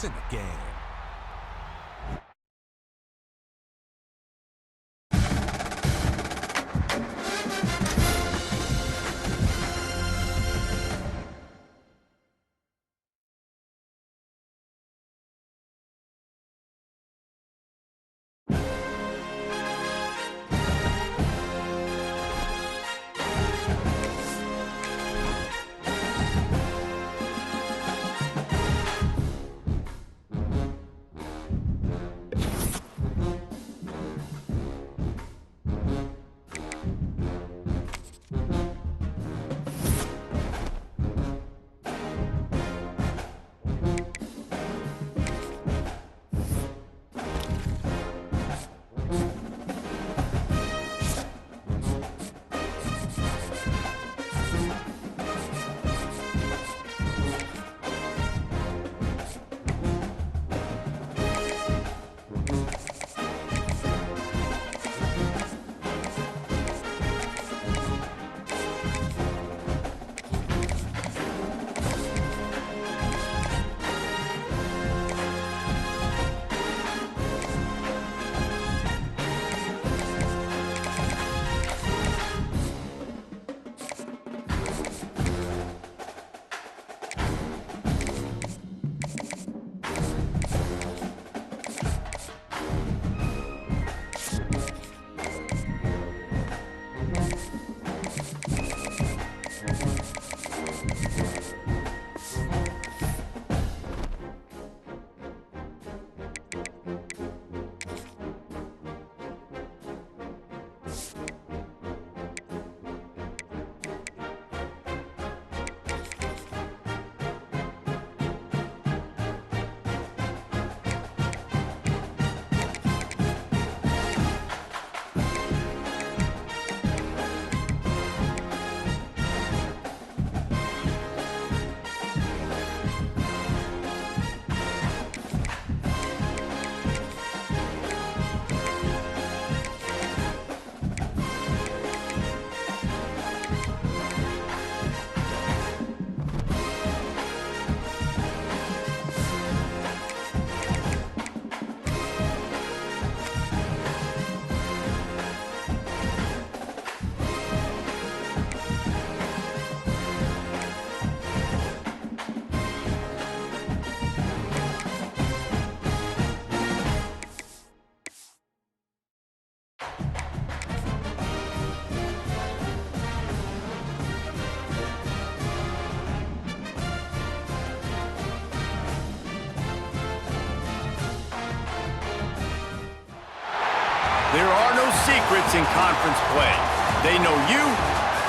in the game. There are no secrets in conference play. They know you,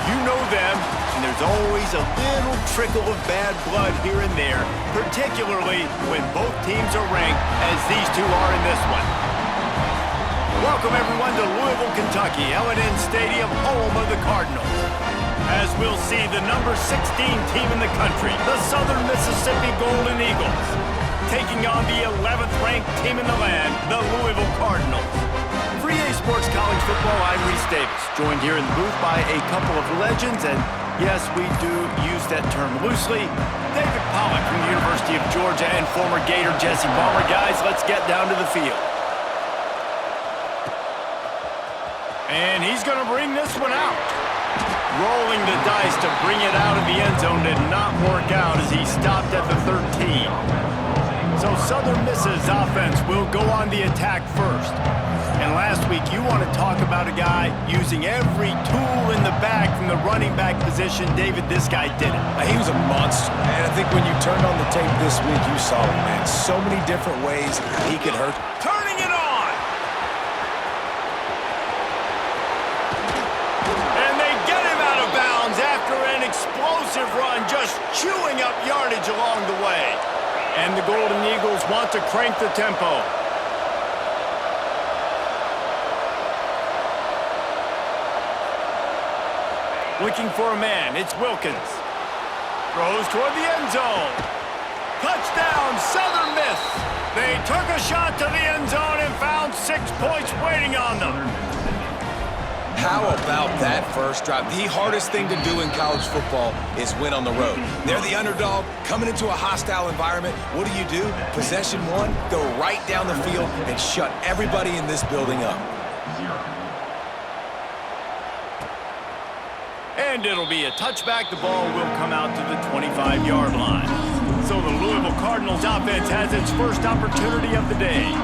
you know them, and there's always a little trickle of bad blood here and there, particularly when both teams are ranked as these two are in this one. Welcome everyone to Louisville, Kentucky, L&N Stadium, home of the Cardinals. As we'll see the number 16 team in the country, the Southern Mississippi Golden Eagles, taking on the 11th ranked team in the land, the Louisville Cardinals. For EA Sports College Football, I'm Reese Davis, joined here in the booth by a couple of legends, and yes, we do use that term loosely. David Pollack from the University of Georgia and former Gator Jesse Palmer. Guys, let's get down to the field. And he's going to bring this one out. Rolling the dice to bring it out of the end zone did not work out as he stopped at the 13. So Southern Miss's offense will go on the attack first. And last week, you want to talk about a guy using every tool in the bag from the running back position. David, this guy did it. He was a monster, man. I think when you turned on the tape this week, you saw him, man. So many different ways he could hurt. Turning it on! And they get him out of bounds after an explosive run, just chewing up yardage along the way. And the Golden Eagles want to crank the tempo. Looking for a man, it's Wilkins. Throws toward the end zone. Touchdown, Southern Miss. They took a shot to the end zone and found 6 points waiting on them. How about that first drive? The hardest thing to do in college football is win on the road. They're the underdog coming into a hostile environment. What do? Possession one, go right down the field and shut everybody in this building up. And it'll be a touchback. The ball will come out to the 25-yard line. So the Louisville Cardinals offense has its first opportunity of the day.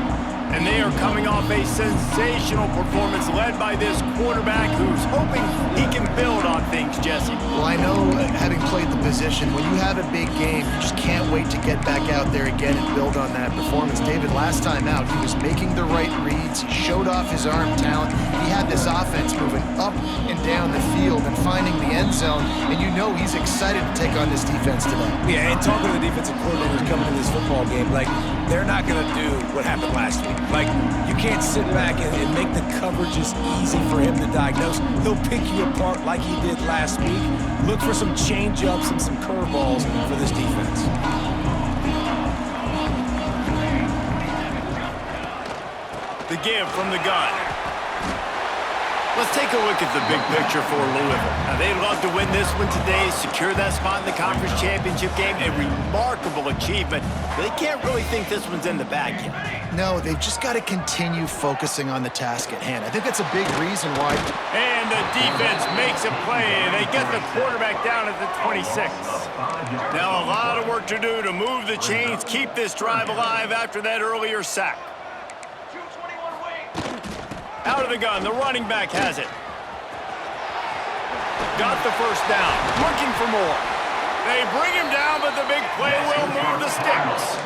And they are coming off a sensational performance led by this quarterback who's hoping he can build on things, Jesse. Well, I know, having played the position, when you have a big game, you just can't wait to get back out there again and build on that performance. David, last time out, he was making the right reads. He showed off his arm talent. He had this offense moving up and down the field and finding the end zone. And you know he's excited to take on this defense today. Yeah, and talking to the defensive coordinators coming to this football game, like, they're not going to do what happened last week. Like, you can't sit back and make the coverages easy for him to diagnose. He'll pick you apart like he did last week. Look for some change-ups and some curveballs for this defense. The give from the gun. Let's take a look at the big picture for Louisville. Now, they'd love to win this one today, secure that spot in the conference championship game, a remarkable achievement. But they can't really think this one's in the bag yet. No, they've just got to continue focusing on the task at hand. I think that's a big reason why. And the defense makes a play, and they get the quarterback down at the 26. Now a lot of work to do to move the chains, keep this drive alive after that earlier sack. Out of the gun, the running back has it. Got the first down, looking for more. They bring him down, but the big play will move the sticks.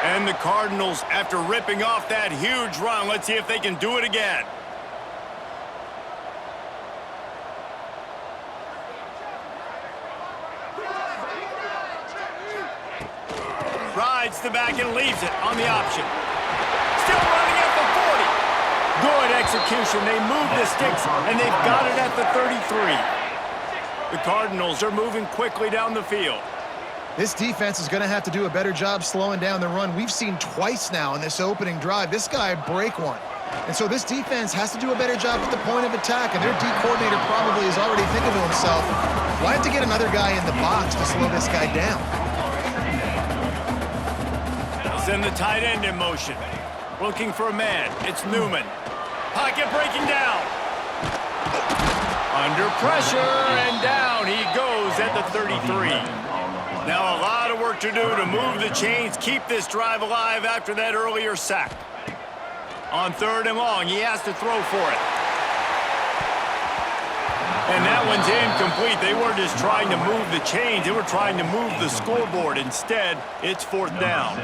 And the Cardinals, after ripping off that huge run, let's see if they can do it again. Rides the back and leaves it on the option. Still running at the 40. Good execution. They move the sticks, and they've got it at the 33. The Cardinals are moving quickly down the field. This defense is going to have to do a better job slowing down the run. We've seen twice now in this opening drive this guy break one. And so this defense has to do a better job at the point of attack, and their D coordinator probably is already thinking to himself, why have to get another guy in the box to slow this guy down? Send the tight end in motion. Looking for a man. It's Newman. Pocket breaking down. Under pressure, and down he goes at the 33. Now a lot of work to do to move the chains, keep this drive alive after that earlier sack. On 3rd and long, he has to throw for it. And that one's incomplete. They weren't just trying to move the chains, they were trying to move the scoreboard. Instead, it's 4th down.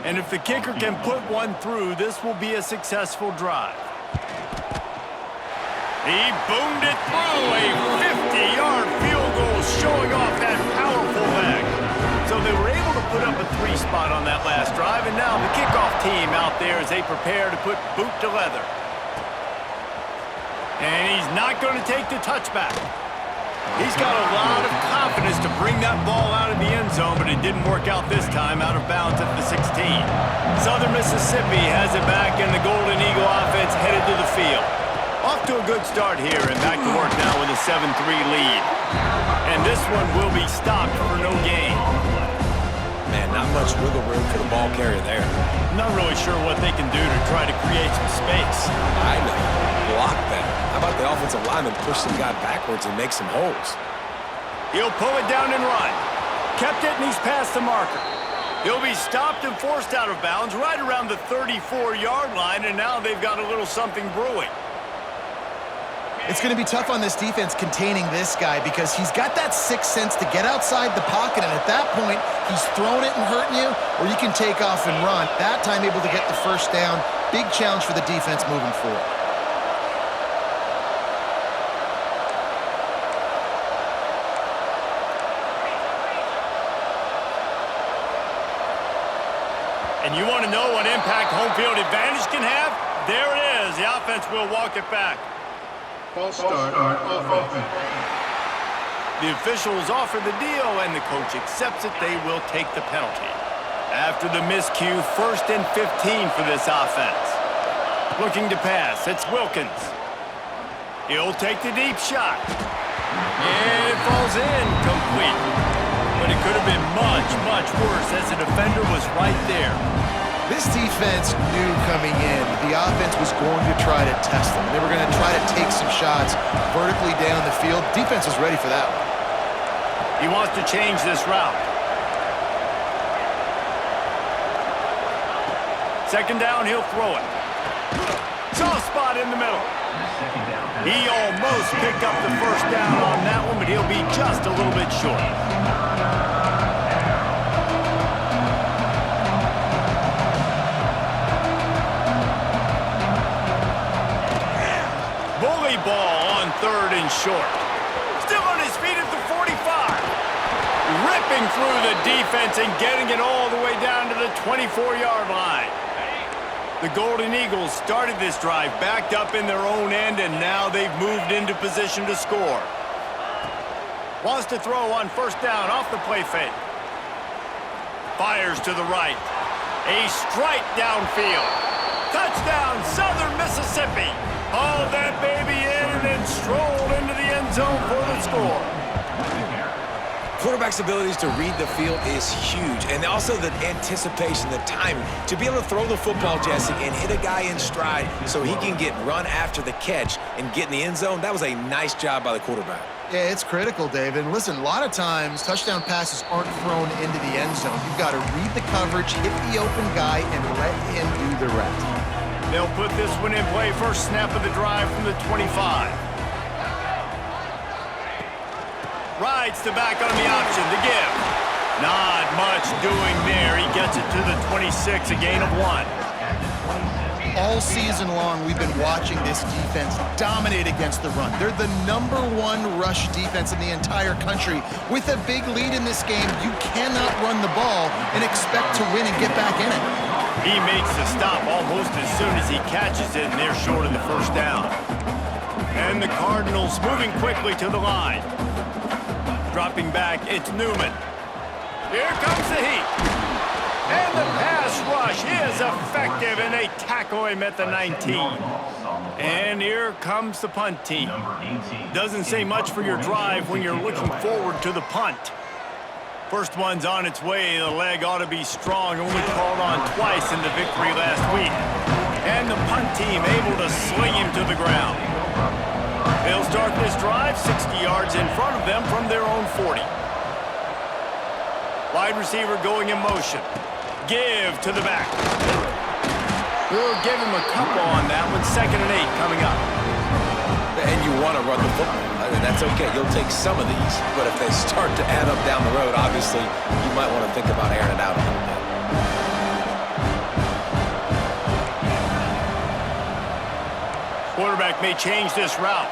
And if the kicker can put one through, this will be a successful drive. He boomed it through, a 50-yard field goal showing off that powerful leg. So they were able to put up a 3 spot on that last drive, and now the kickoff team out there as they prepare to put boot to leather. And he's not going to take the touchback. He's got a lot of confidence to bring that ball out of the end zone, but it didn't work out this time, out of bounds at the 16. Southern Mississippi has it back, and the Golden Eagle offense headed to the field. Off to a good start here, and back to work now with a 7-3 lead. And this one will be stopped for no gain. Man, not much wiggle room for the ball carrier there. Not really sure what they can do to try to create some space. I know. Block better. How about the offensive lineman push some guy backwards and make some holes? He'll pull it down and run. Kept it, and he's past the marker. He'll be stopped and forced out of bounds right around the 34-yard line, and now they've got a little something brewing. It's going to be tough on this defense containing this guy because he's got that sixth sense to get outside the pocket, and at that point, he's throwing it and hurting you, or you can take off and run. That time able to get the first down. Big challenge for the defense moving forward. And you want to know what impact home field advantage can have? There it is. The offense will walk it back. False start off offense. The officials offer the deal, and the coach accepts it. They will take the penalty. After the miscue, 1st and 15 for this offense. Looking to pass, it's Wilkins. He'll take the deep shot. And it falls in complete. But it could have been much, much worse as the defender was right there. This defense knew coming in the offense was going to try to test them. They were going to try to take some shots vertically down the field. Defense was ready for that one. He wants to change this route. Second down, he'll throw it. Soft spot in the middle. He almost picked up the first down on that one, but he'll be just a little bit short. Bully ball on third and short. Still on his feet at the 45. Ripping through the defense and getting it all the way down to the 24-yard line. The Golden Eagles started this drive backed up in their own end, and now they've moved into position to score. Wants to throw on first down off the play fake. Fires to the right. A strike downfield. Touchdown, Southern Mississippi. Hauled that baby in and then strolled into the end zone for the score. Quarterback's abilities to read the field is huge, and also the anticipation, the timing. To be able to throw the football, Jesse, and hit a guy in stride so he can get run after the catch and get in the end zone, that was a nice job by the quarterback. Yeah, it's critical, David. And listen, a lot of times touchdown passes aren't thrown into the end zone. You've got to read the coverage, hit the open guy, and let him do the rest. They'll put this one in play. First snap of the drive from the 25. Rides to back on the option, the give. Not much doing there. He gets it to the 26, a gain of 1. All season long, we've been watching this defense dominate against the run. They're the #1 rush defense in the entire country. With a big lead in this game, you cannot run the ball and expect to win and get back in it. He makes the stop almost as soon as he catches it, and they're short of the first down. And the Cardinals moving quickly to the line. Dropping back, it's Newman. Here comes the heat. And the pass rush is effective, and they tackle him at the 19. And here comes the punt team. Doesn't say much for your drive when you're looking forward to the punt. First one's on its way. The leg ought to be strong, only called on twice in the victory last week. And the punt team able to sling him to the ground. They'll start this drive 60 yards in front of them from their own 40. Wide receiver going in motion. Give to the back. We'll give him a couple on that one. 2nd and 8 coming up. And you want to run the football. I mean, that's okay. You'll take some of these. But if they start to add up down the road, obviously, you might want to think about airing it out a little bit. Quarterback may change this route.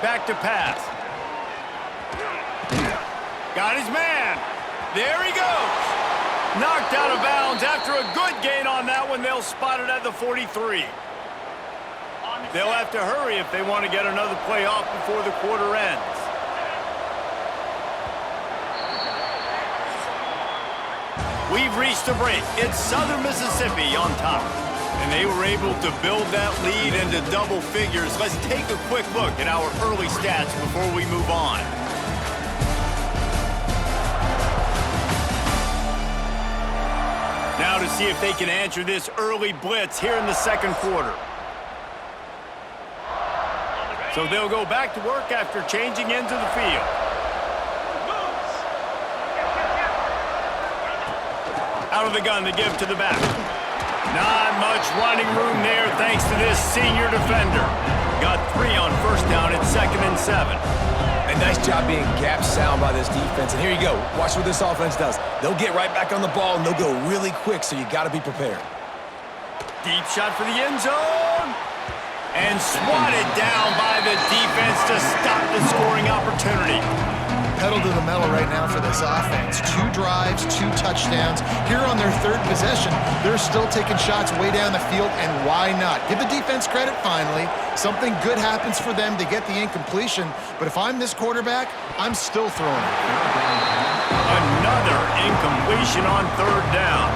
Back to pass. Got his man. There he goes. Knocked out of bounds after a good gain on that one. They'll spot it at the 43. They'll have to hurry if they want to get another play off before the quarter ends. We've reached a break. It's Southern Mississippi on top. And they were able to build that lead into double figures. Let's take a quick look at our early stats before we move on. Now to see if they can answer this early blitz here in the second quarter. So they'll go back to work after changing into the field. Out of the gun, the give to the back. Not much running room there thanks to this senior defender. Got 3 on first down at 2nd and 7. A nice job being gap sound by this defense. And here you go. Watch what this offense does. They'll get right back on the ball, and they'll go really quick, so you got to be prepared. Deep shot for the end zone. And swatted down by the defense to stop the scoring opportunity. Pedal to the metal right now for this offense. 2 drives, 2 touchdowns. Here on their 3rd possession, they're still taking shots way down the field, and why not? Give the defense credit finally. Something good happens for them to get the incompletion, but if I'm this quarterback, I'm still throwing it. Another incompletion on 3rd down.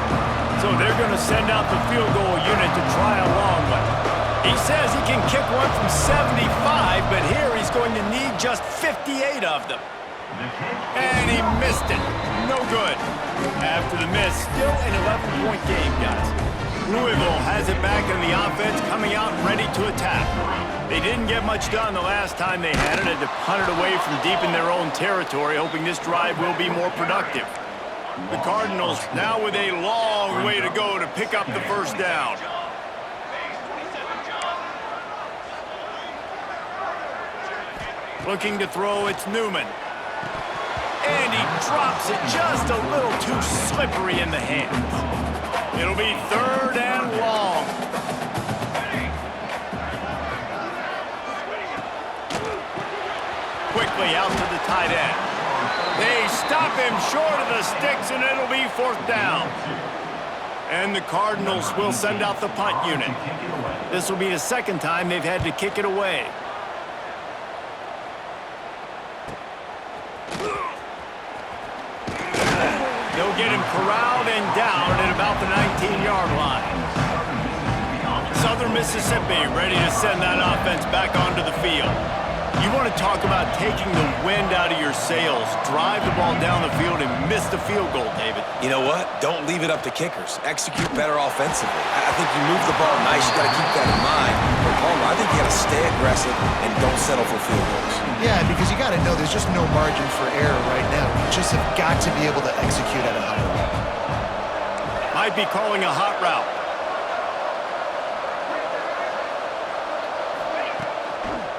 So they're going to send out the field goal unit to try a long one. He says he can kick one from 75, but here he's going to need just 58 of them. And he missed it. No good. After the miss, still an 11-point game, guys. Louisville has it back in the offense, coming out ready to attack. They didn't get much done the last time they had it, had to punt it away from deep in their own territory, hoping this drive will be more productive. The Cardinals now with a long way to go to pick up the first down. Looking to throw, it's Newman. And he drops it just a little too slippery in the hands. It'll be 3rd and long. Quickly out to the tight end. They stop him short of the sticks, and it'll be 4th down. And the Cardinals will send out the punt unit. This will be the 2nd time they've had to kick it away. They'll get him corralled and down at about the 19-yard line. Southern Mississippi ready to send that offense back onto the field. You want to talk about taking the wind out of your sails. Drive the ball down the field and miss the field goal, David. You know what? Don't leave it up to kickers. Execute better offensively. I think you move the ball nice. You got to keep that in mind. But Palmer, I think you got to stay aggressive and don't settle for field goals. Yeah, because you got to know there's just no margin for error right now. You just have got to be able to execute at a high level. Might be calling a hot route.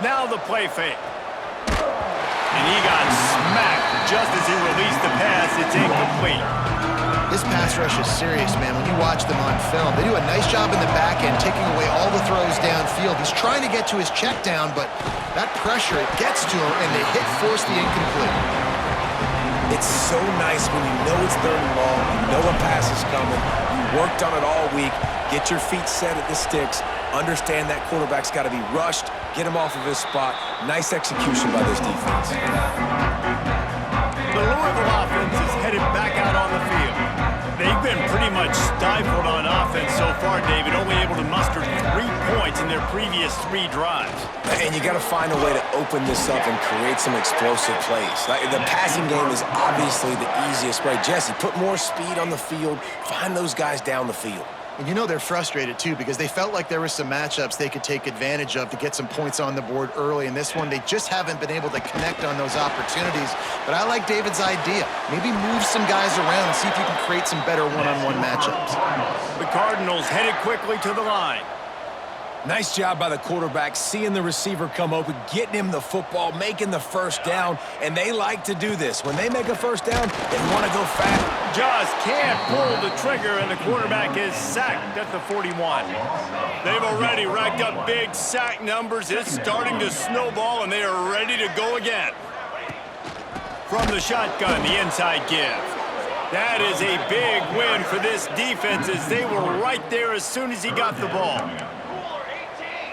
Now the play fake. And he got smacked just as he released the pass. It's incomplete. This pass rush is serious, man. When you watch them on film, they do a nice job in the back end, taking away all the throws downfield. He's trying to get to his check down, but that pressure, it gets to him, and they force the incomplete. It's so nice when you know it's 3rd and long, you know a pass is coming, you worked on it all week, get your feet set at the sticks, understand that quarterback's got to be rushed, get him off of his spot. Nice execution by this defense. The Louisville offense is headed back out on the field. They've been pretty much stifled on offense so far, David, only able to muster 3 points in their previous 3 drives. And you got to find a way to open this up and create some explosive plays. The passing game is obviously the easiest way. Jesse, put more speed on the field. Find those guys down the field. And you know they're frustrated, too, because they felt like there were some matchups they could take advantage of to get some points on the board early. In this one, they just haven't been able to connect on those opportunities. But I like David's idea. Maybe move some guys around and see if you can create some better one-on-one matchups. The Cardinals headed quickly to the line. Nice job by the quarterback, seeing the receiver come open, getting him the football, making the first down, and they like to do this. When they make a first down, they want to go fast. Just can't pull the trigger, and the quarterback is sacked at the 41. They've already racked up big sack numbers. It's starting to snowball, and they are ready to go again. From the shotgun, the inside give. That is a big win for this defense as they were right there as soon as he got the ball.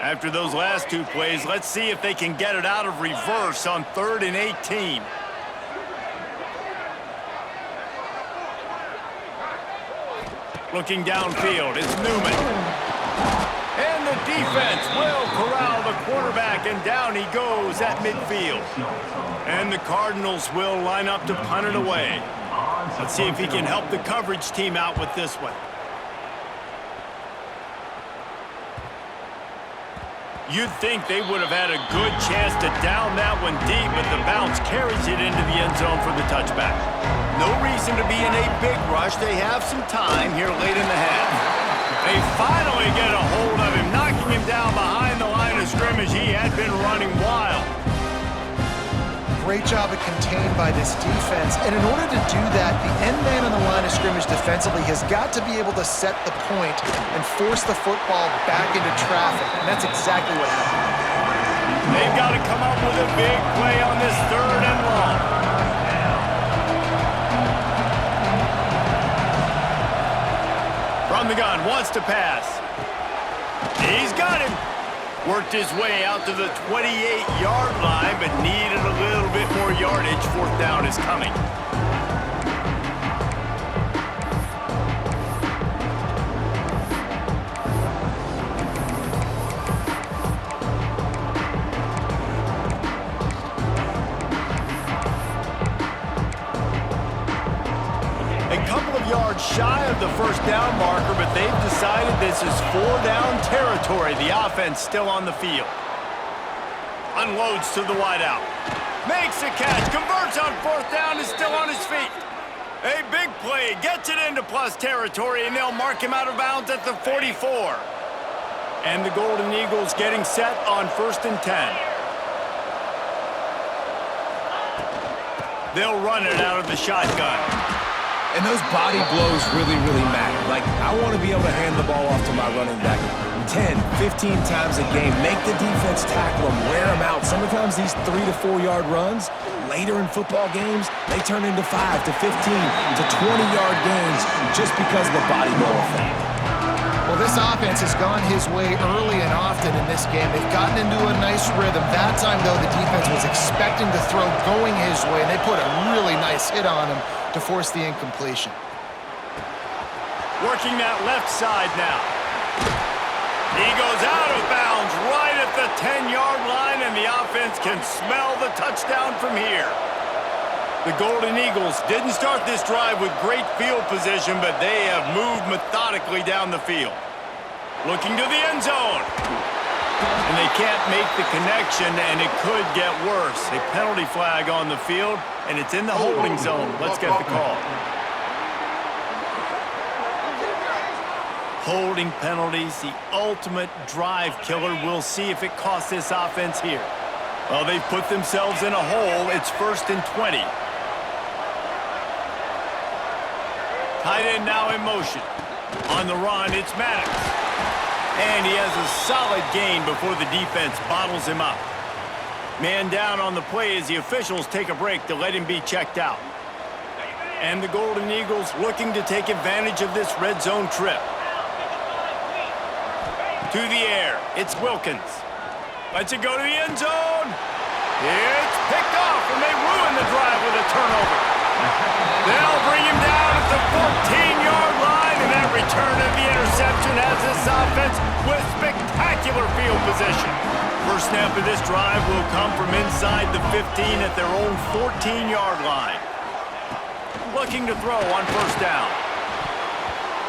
After those last 2 plays, let's see if they can get it out of reverse on 3rd and 18. Looking downfield, it's Newman. And the defense will corral the quarterback, and down he goes at midfield. And the Cardinals will line up to punt it away. Let's see if he can help the coverage team out with this one. You'd think they would have had a good chance to down that one deep, but the bounce carries it into the end zone for the touchback. No reason to be in a big rush. They have some time here late in the half. They finally get a hold of him, knocking him down behind the line of scrimmage. He had been running wild. Great job of contained by this defense. And in order to do that, the end man on the line of scrimmage defensively has got to be able to set the point and force the football back into traffic. And that's exactly what happened. They've got to come up with a big play on this 3rd and long. From the gun, wants to pass. He's got him. Worked his way out to the 28-yard line, but needed a little bit more yardage. 4th down is coming. down marker, but they've decided this is 4-down territory. The offense still on the field. Unloads to the wideout. Makes a catch, converts on 4th down, is still on his feet. A big play, gets it into plus territory, and they'll mark him out of bounds at the 44. And the Golden Eagles getting set on 1st and 10. They'll run it out of the shotgun. And those body blows really, really matter. Like, I want to be able to hand the ball off to my running back 10, 15 times a game. Make the defense tackle them, wear them out. Sometimes these 3 to 4 yard runs, later in football games, they turn into 5 to 15 to 20-yard gains just because of the body blow effect. Well, this offense has gone his way early and often in this game. They've gotten into a nice rhythm. That time, though, the defense was expecting to throw going his way, and they put a really nice hit on him to force the incompletion. Working that left side now. He goes out of bounds right at the 10-yard line, and the offense can smell the touchdown from here. The Golden Eagles didn't start this drive with great field position, but they have moved methodically down the field. Looking to the end zone. And they can't make the connection, and it could get worse. A penalty flag on the field, and it's in the holding zone. Let's get the call. Holding penalties, the ultimate drive killer. We'll see if it costs this offense here. Well, they've put themselves in a hole. It's 1st and 20. Tight end now in motion. On the run, it's Maddox. And he has a solid gain before the defense bottles him up. Man down on the play as the officials take a break to let him be checked out. And the Golden Eagles looking to take advantage of this red zone trip. To the air, it's Wilkins. Lets it go to the end zone. It's picked off, and they ruin the drive with a turnover. They'll bring him down at the 14-yard line, and that return of the interception has this offense with spectacular field position. First snap of this drive will come from inside the 15 at their own 14-yard line. Looking to throw on 1st down.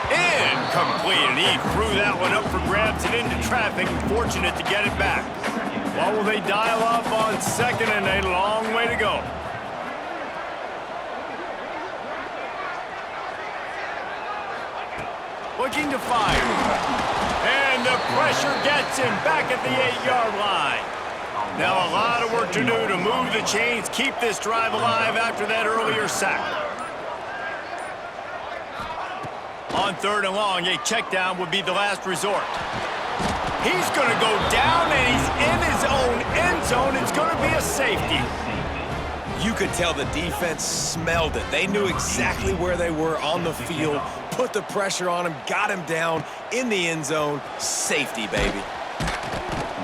Incomplete, and he threw that one up for grabs and into traffic, and fortunate to get it back. Well, will they dial up on 2nd and a long way to go? Looking to fire. And the pressure gets him back at the 8-yard line. Now a lot of work to do to move the chains, keep this drive alive after that earlier sack. On 3rd and long, a check down would be the last resort. He's going to go down, and he's in his own end zone. It's going to be a safety. You could tell the defense smelled it. They knew exactly where they were on the field, put the pressure on him, got him down in the end zone. Safety, baby. The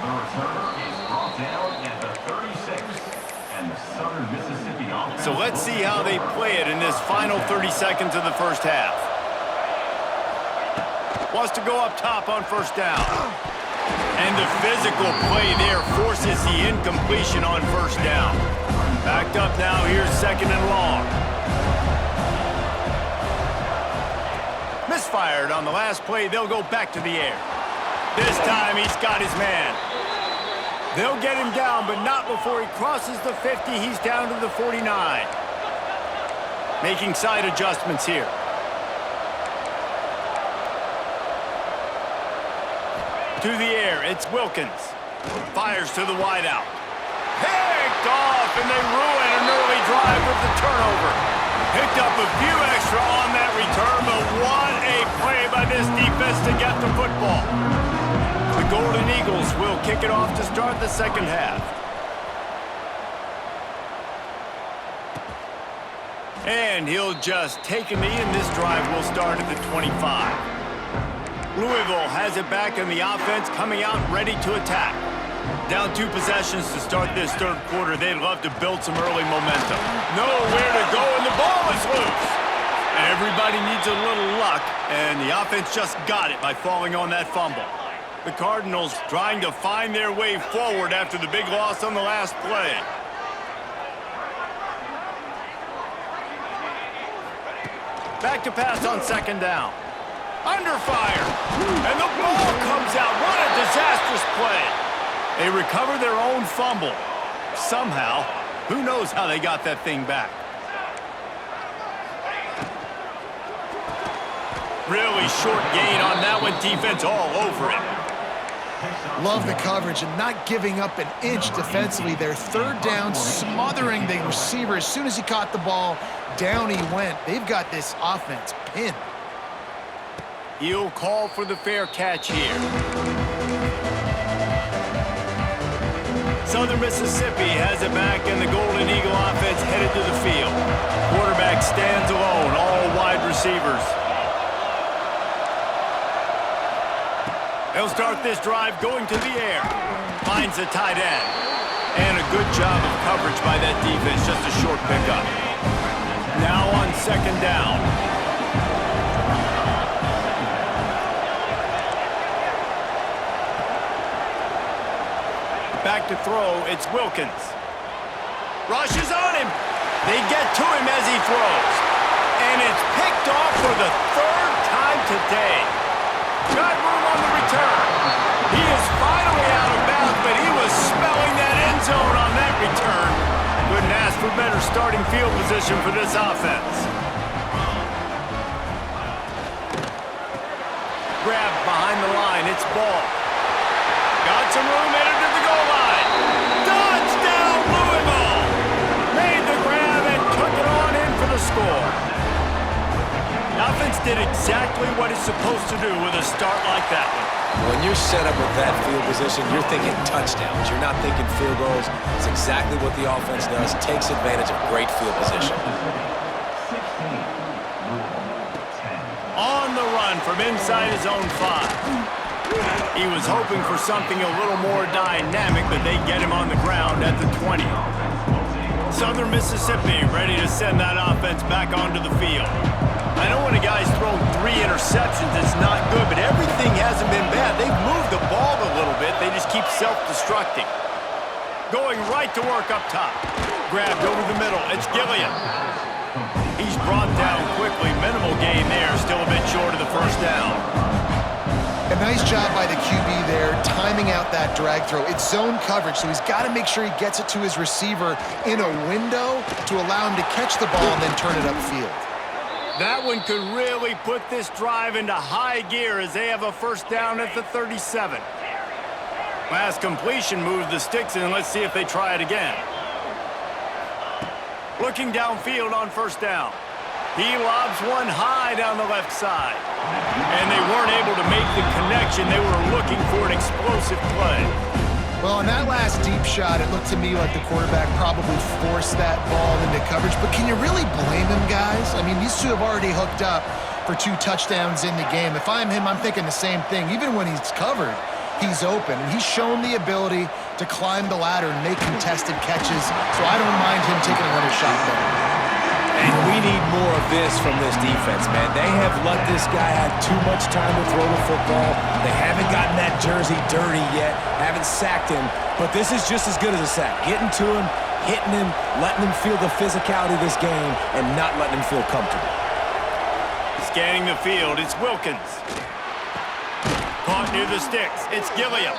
returner is brought down at the 36, and the Southern Mississippi offense. So let's see how they play it in this final 30 seconds of the first half. Wants to go up top on 1st down. And the physical play there forces the incompletion on 1st down. Backed up now, here's 2nd and long. Misfired on the last play, they'll go back to the air. This time he's got his man. They'll get him down, but not before he crosses the 50. He's down to the 49. Making side adjustments here. To the air, it's Wilkins. Fires to the wideout. Picked off, and they ruin an early drive with the turnover. Picked up a few extra on that return, but what a play by this defense to get the football. The Golden Eagles will kick it off to start the 2nd half. And he'll just take a knee, and this drive will start at the 25. Louisville has it back in the offense, coming out ready to attack. Down 2 possessions to start this 3rd quarter. They'd love to build some early momentum. Nowhere to go, and the ball is loose. Everybody needs a little luck, and the offense just got it by falling on that fumble. The Cardinals trying to find their way forward after the big loss on the last play. Back to pass on 2nd down. Under fire. And the ball comes out. What a disastrous play. They recover their own fumble. Somehow, who knows how they got that thing back. Really short gain on that one. Defense all over it. Love the coverage and not giving up an inch defensively. Their third down, smothering the receiver. As soon as he caught the ball, down he went. They've got this offense pinned. He'll call for the fair catch here. Southern Mississippi has it back, and the Golden Eagle offense headed to the field. Quarterback stands alone, all wide receivers. They'll start this drive going to the air. Finds a tight end. And a good job of coverage by that defense, just a short pickup. Now on second down. Back to throw, it's Wilkins. Rushes on him. They get to him as he throws. And it's picked off for the third time today. Got room on the return. He is finally out of bounds, but he was smelling that end zone on that return. Couldn't ask for better starting field position for this offense. Grab behind the line, it's Ball. Got some room, headed to the goal line. Touchdown, Louisville! Made the grab and took it on in for the score. Offense did exactly what it's supposed to do with a start like that one. When you're set up with that field position, you're thinking touchdowns. You're not thinking field goals. It's exactly what the offense does. Takes advantage of great field position. 16, On the run from inside his own 5. He was hoping for something a little more dynamic, but they get him on the ground at the 20. Southern Mississippi ready to send that offense back onto the field. I know when a guy's thrown 3 interceptions, it's not good, but everything hasn't been bad. They've moved the ball a little bit. They just keep self-destructing. Going right to work up top. Grabbed over the middle. It's Gilliam. He's brought down quickly. Minimal gain there. Still a bit short of the first down. A nice job by the QB there, timing out that drag throw. It's zone coverage, so he's got to make sure he gets it to his receiver in a window to allow him to catch the ball and then turn it upfield. That one could really put this drive into high gear as they have a first down at the 37. Last completion moved the sticks in. Let's see if they try it again. Looking downfield on first down. He lobs one high down the left side. And they weren't able to make the connection. They were looking for an explosive play. Well, on that last deep shot, it looked to me like the quarterback probably forced that ball into coverage. But can you really blame him, guys? I mean, these two have already hooked up for 2 touchdowns in the game. If I'm him, I'm thinking the same thing. Even when he's covered, he's open. And he's shown the ability to climb the ladder and make contested catches. So I don't mind him taking another shot there. And we need more of this from this defense, man. They have let this guy have too much time to throw the football. They haven't gotten that jersey dirty yet, haven't sacked him, but this is just as good as a sack. Getting to him, hitting him, letting him feel the physicality of this game, and not letting him feel comfortable. Scanning the field, it's Wilkins. Caught near the sticks, it's Gilliam.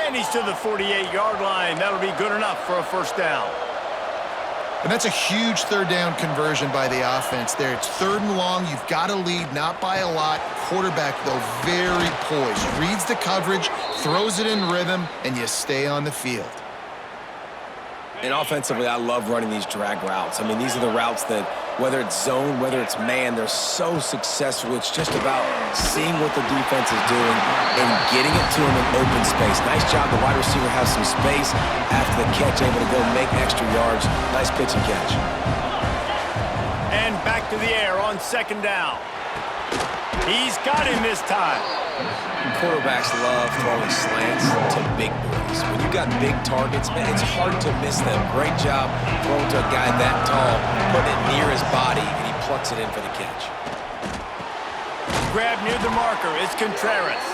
And he's to the 48-yard line. That'll be good enough for a first down. And that's a huge third down conversion by the offense there. It's 3rd and long. You've got to lead, not by a lot. Quarterback, though, very poised. Reads the coverage, throws it in rhythm, and you stay on the field. And offensively, I love running these drag routes. I mean, these are the routes that, whether it's zone, whether it's man, they're so successful. It's just about seeing what the defense is doing and getting it to them in open space. Nice job. The wide receiver has some space after the catch, able to go make extra yards. Nice pitch and catch. And back to the air on second down. He's got him this time. Quarterbacks love throwing slants to big boys. When you got big targets, man, it's hard to miss them. Great job throwing to a guy that tall, putting it near his body, and he plucks it in for the catch. Grab near the marker, it's Contreras.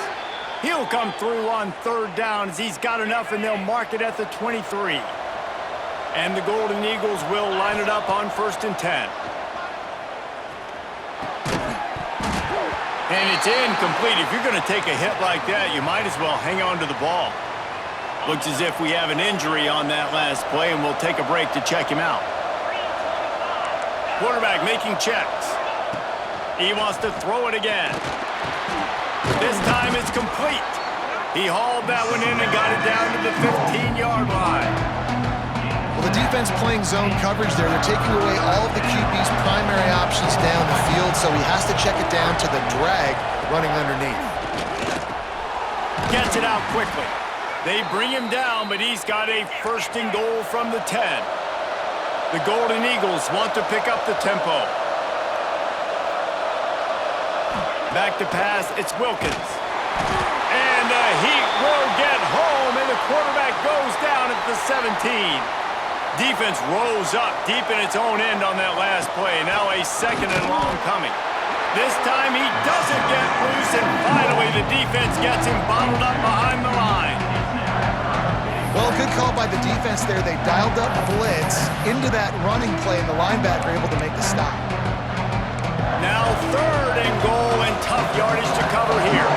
He'll come through on 3rd down as he's got enough, and they'll mark it at the 23. And the Golden Eagles will line it up on 1st and 10. And it's incomplete. If you're going to take a hit like that, you might as well hang on to the ball. Looks as if we have an injury on that last play, and we'll take a break to check him out. Quarterback making checks. He wants to throw it again. This time it's complete. He hauled that one in and got it down to the 15-yard line. Well, the defense playing zone coverage there. They're taking away all of the QB's primary options down the field, so he has to check it down to the drag running underneath. Gets it out quickly. They bring him down, but he's got a first and goal from the 10. The Golden Eagles want to pick up the tempo. Back to pass, it's Wilkins. And the Heat will get home, and the quarterback goes down at the 17. Defense rose up deep in its own end on that last play. Now a second and long coming. This time he doesn't get loose, and finally the defense gets him bottled up behind the line. Well, good call by the defense there. They dialed up blitz into that running play, and the linebacker able to make the stop. Now third and goal, and tough yardage to cover here.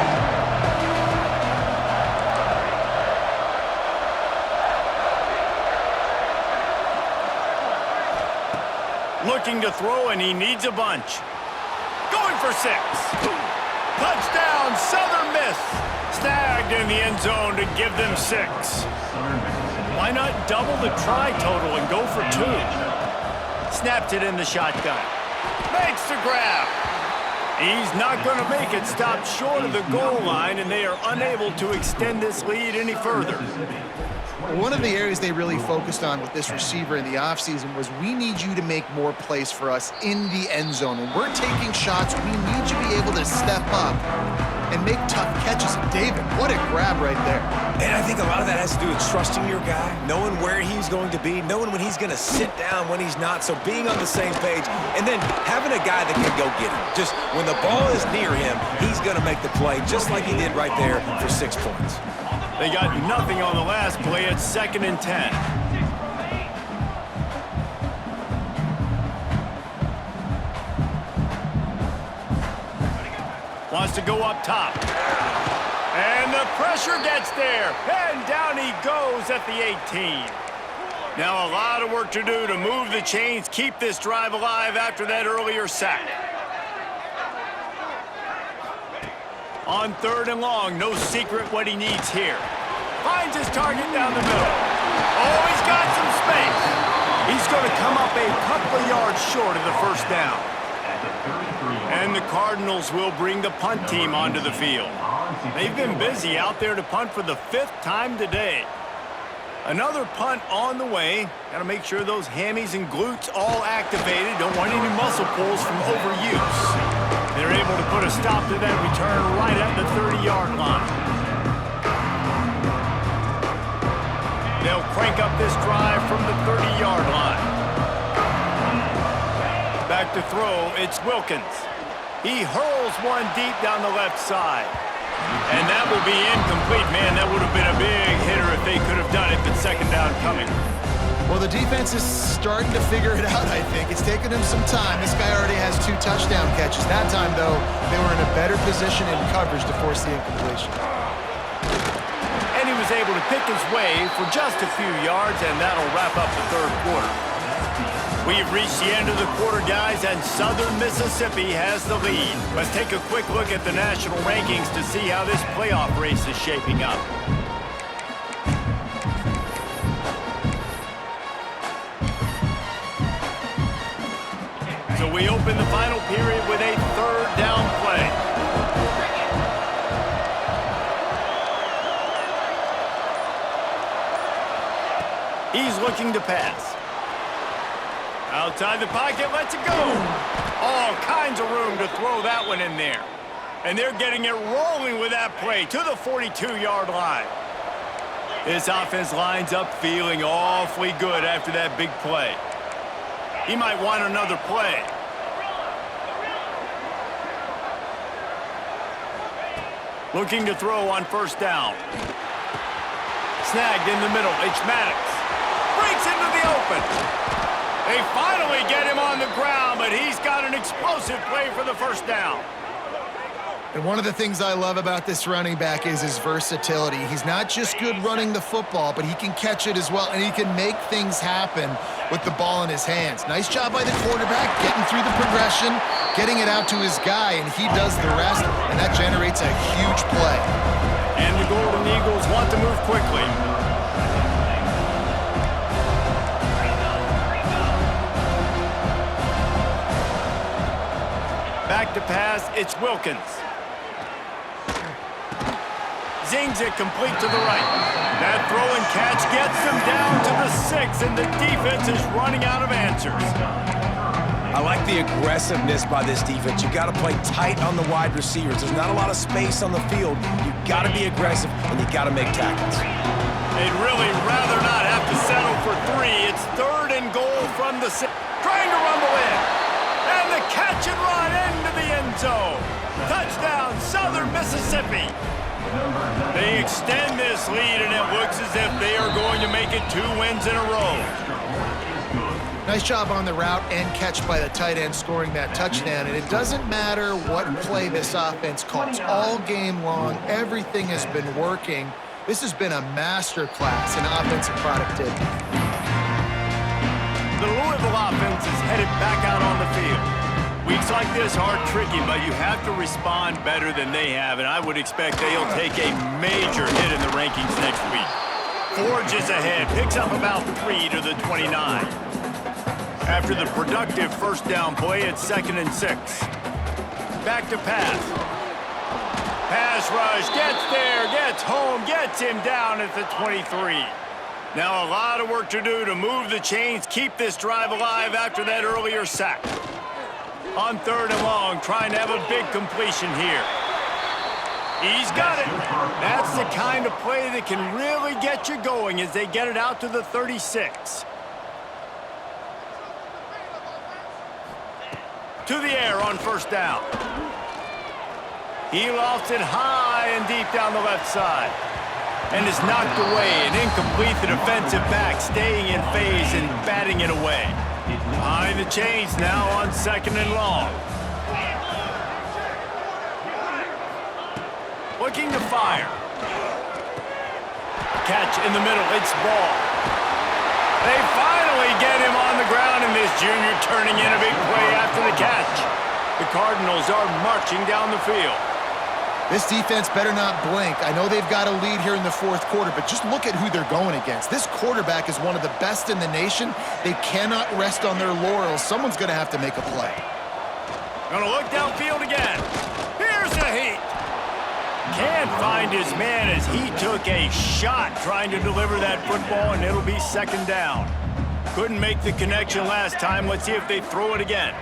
Looking to throw, and he needs a bunch. Going for 6. Touchdown, Southern Miss. Snagged in the end zone to give them 6. Why not double the try total and go for 2? Snapped it in the shotgun. Makes the grab. He's not going to make it. Stopped short of the goal line, and they are unable to extend this lead any further. One of the areas they really focused on with this receiver in the offseason was, we need you to make more plays for us in the end zone. When we're taking shots, we need you to be able to step up and make tough catches. And David, what a grab right there. And I think a lot of that has to do with trusting your guy, knowing where he's going to be, knowing when he's going to sit down, when he's not, so being on the same page, and then having a guy that can go get him. Just when the ball is near him, he's going to make the play, just like he did right there for 6 points. They got nothing on the last play. It's 2nd and 10. Wants to go up top. And the pressure gets there. And down he goes at the 18. Now a lot of work to do to move the chains, keep this drive alive after that earlier sack. On 3rd and long, no secret what he needs here. Finds his target down the middle. Oh, he's got some space. He's going to come up a couple of yards short of the first down. And the Cardinals will bring the punt team onto the field. They've been busy out there to punt for the 5th time today. Another punt on the way. Got to make sure those hammies and glutes all activated. Don't want any muscle pulls from overuse. They're able to put a stop to that return right at the 30-yard line. They'll crank up this drive from the 30-yard line. Back to throw, it's Wilkins. He hurls one deep down the left side. And that will be incomplete. Man, that would have been a big hitter if they could have done it, but 2nd down coming. Well, the defense is starting to figure it out, I think. It's taken him some time. This guy already has 2 touchdown catches. That time, though, they were in a better position in coverage to force the incompletion. And he was able to pick his way for just a few yards, and that'll wrap up the 3rd quarter. We've reached the end of the quarter, guys, and Southern Mississippi has the lead. Let's take a quick look at the national rankings to see how this playoff race is shaping up. So we open the final period with a 3rd down play. He's looking to pass. Outside the pocket, lets it go. All kinds of room to throw that one in there. And they're getting it rolling with that play to the 42-yard line. This offense lines up feeling awfully good after that big play. He might want another play. Looking to throw on 1st down. Snagged in the middle, it's Maddox. Breaks into the open. They finally get him on the ground, but he's got an explosive play for the 1st down. And one of the things I love about this running back is his versatility. He's not just good running the football, but he can catch it as well, and he can make things happen with the ball in his hands. Nice job by the quarterback, getting through the progression, getting it out to his guy, and he does the rest, and that generates a huge play. And the Golden Eagles want to move quickly. Back to pass, it's Wilkins. Zings it complete to the right. That throw and catch gets them down to the 6, and the defense is running out of answers. I like the aggressiveness by this defense. You got to play tight on the wide receivers. There's not a lot of space on the field. You got to be aggressive, and you got to make tackles. They'd really rather not have to settle for 3. It's 3rd and goal from the 6. Trying to rumble in. And the catch and run into the end zone. Touchdown, Southern Mississippi. They extend this lead, and it looks as if they are going to make it 2 wins in a row. Nice job on the route and catch by the tight end scoring that touchdown. And it doesn't matter what play this offense calls. All game long, everything has been working. This has been a master class in offensive productivity. The Louisville offense is headed back out on the field. Weeks like this are tricky, but you have to respond better than they have, and I would expect they'll take a major hit in the rankings next week. Forges ahead, picks up about 3 to the 29. After the productive first down play, it's 2nd and 6. Back to pass. Pass rush, gets there, gets home, gets him down at the 23. Now a lot of work to do to move the chains, keep this drive alive after that earlier sack. On 3rd and long, trying to have a big completion here. He's got it. That's the kind of play that can really get you going as they get it out to the 36. To the air on 1st down. He lofts it high and deep down the left side. And is knocked away and incomplete. The defensive back staying in phase and batting it away. Behind the chains now on 2nd and long. Looking to fire. Catch in the middle, it's ball. They finally get him on the ground, and this junior turning in a big play after the catch. The Cardinals are marching down the field. This defense better not blink. I know they've got a lead here in the 4th quarter, but just look at who they're going against. This quarterback is one of the best in the nation. They cannot rest on their laurels. Someone's going to have to make a play. Gonna look downfield again. Here's the heat. Can't find his man as he took a shot trying to deliver that football, and it'll be 2nd down. Couldn't make the connection last time. Let's see if they throw it again.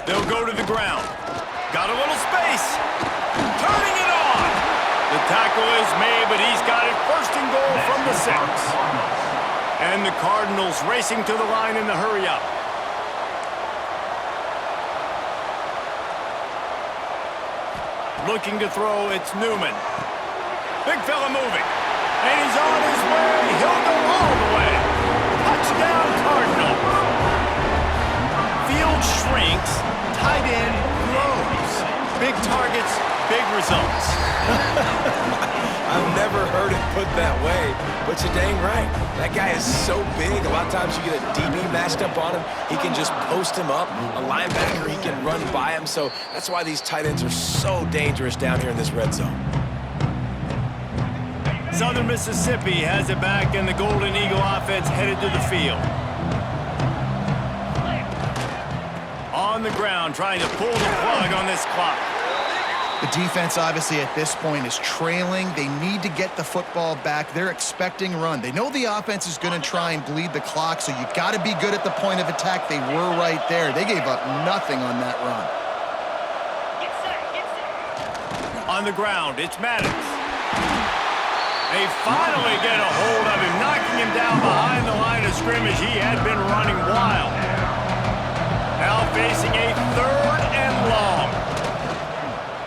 They'll go to the ground. Got a little space. Turning it on. The tackle is made, but he's got it 1st and goal from the 6. And the Cardinals racing to the line in the hurry-up. Looking to throw, it's Newman. Big fella moving. And he's on his way. He'll go all the way. Touchdown, Cardinals. Field shrinks. Tight end grows. Big targets, big results. I've never heard it put that way, but you're dang right. That guy is so big. A lot of times you get a DB matched up on him. He can just post him up. A linebacker, he can run by him. So that's why these tight ends are so dangerous down here in this red zone. Southern Mississippi has it back, and the Golden Eagle offense headed to the field. On the ground, trying to pull the plug on this clock. The defense, obviously, at this point is trailing. They need to get the football back. They're expecting run. They know the offense is going to try and bleed the clock, so you got to be good at the point of attack. They were right there. They gave up nothing on that run. On the ground, it's Maddox. They finally get a hold of him, knocking him down behind the line of scrimmage. He had been running wild. Now facing a 3rd and long.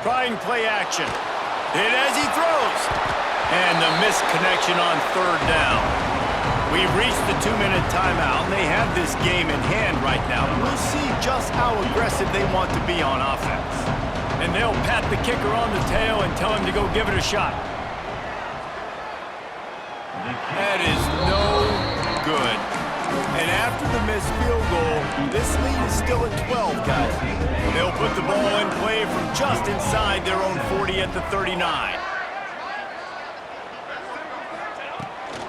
Trying play action. Hit as he throws. And the missed connection on 3rd down. We've reached the 2-minute timeout, and they have this game in hand right now. We'll see just how aggressive they want to be on offense. And they'll pat the kicker on the tail and tell him to go give it a shot. That is no good. And after the missed field goal, this lead is still at 12, guys. They'll put the ball in play from just inside their own 40 at the 39.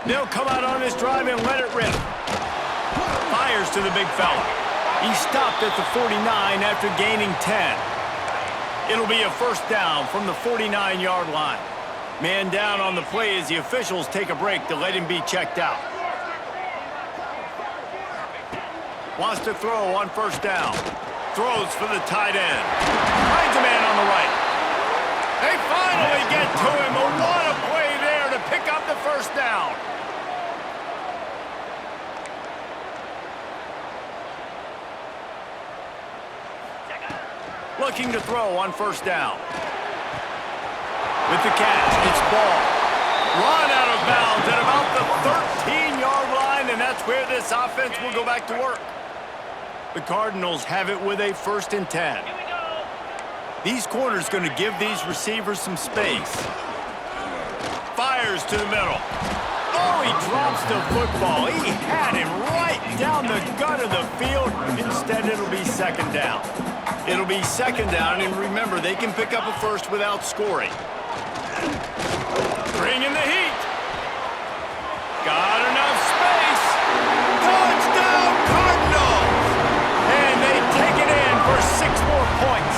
They'll come out on this drive and let it rip. Fires to the big fella. He stopped at the 49 after gaining 10. It'll be a first down from the 49-yard line. Man down on the play as the officials take a break to let him be checked out. Wants to throw on first down. Throws for the tight end. Finds a man on the right. They finally get to him. But what a play there to pick up the first down. Looking to throw on first down. With the catch, it's ball. Run out of bounds at about the 13-yard line, and that's where this offense will go back to work. The Cardinals have it with a 1st and 10. These corners going to give these receivers some space. Fires to the middle. Oh, he drops the football. He had him right down the gut of the field. Instead, it'll be 2nd down. It'll be 2nd down, and remember, they can pick up a first without scoring. Bring in the heat. Got enough space. Touchdown, Cardinals! And they take it in for 6 more points.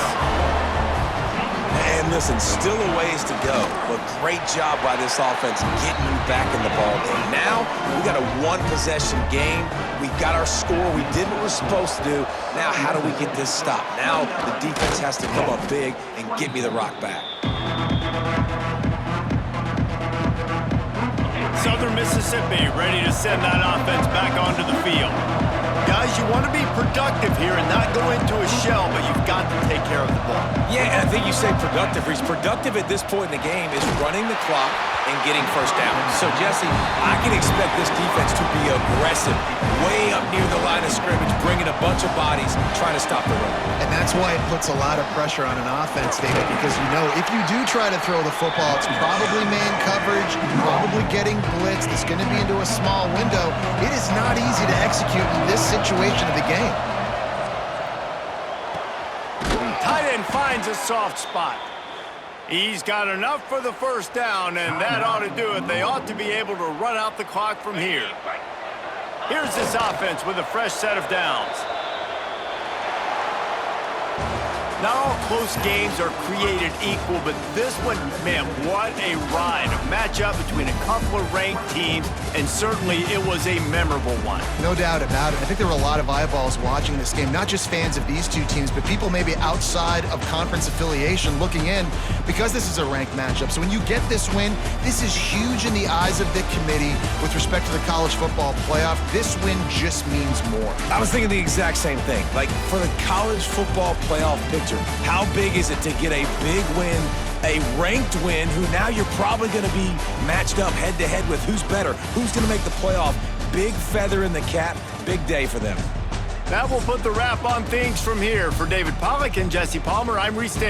And listen, still a ways to go, but great job by this offense getting you back in the ball game. Now, we got a 1-possession game. We got our score. We did what we're supposed to do. Now, how do we get this stopped? Now, the defense has to come up big and get me the rock back. Southern Mississippi ready to send that offense back onto the field. Guys, you want to be productive here and not go into a shell, but you've got to take care of the ball. Yeah, and I think you say productive. He's productive at this point in the game is running the clock and getting first down. So, Jesse, I can expect this defense to be aggressive, way up near the line of scrimmage, bringing a bunch of bodies, trying to stop the run. And that's why it puts a lot of pressure on an offense, David, because you know if you do try to throw the football, it's probably man coverage, probably getting blitzed. It's going to be into a small window. It is not easy to execute in this situation of the game. Tight end finds a soft spot. He's got enough for the first down, and that ought to do it. They ought to be able to run out the clock from here. Here's this offense with a fresh set of downs. Not all close games are created equal, but this one, man, what a ride. A matchup between a couple of ranked teams, and certainly it was a memorable one. No doubt about it. I think there were a lot of eyeballs watching this game, not just fans of these two teams, but people maybe outside of conference affiliation looking in because this is a ranked matchup. So when you get this win, this is huge in the eyes of the committee with respect to the college football playoff. This win just means more. I was thinking the exact same thing. Like, for the college football playoff picture, how big is it to get a big win, a ranked win, who now you're probably going to be matched up head-to-head with who's better, who's going to make the playoff. Big feather in the cap, big day for them. That will put the wrap on things from here. For David Pollack and Jesse Palmer, I'm Reese Davis.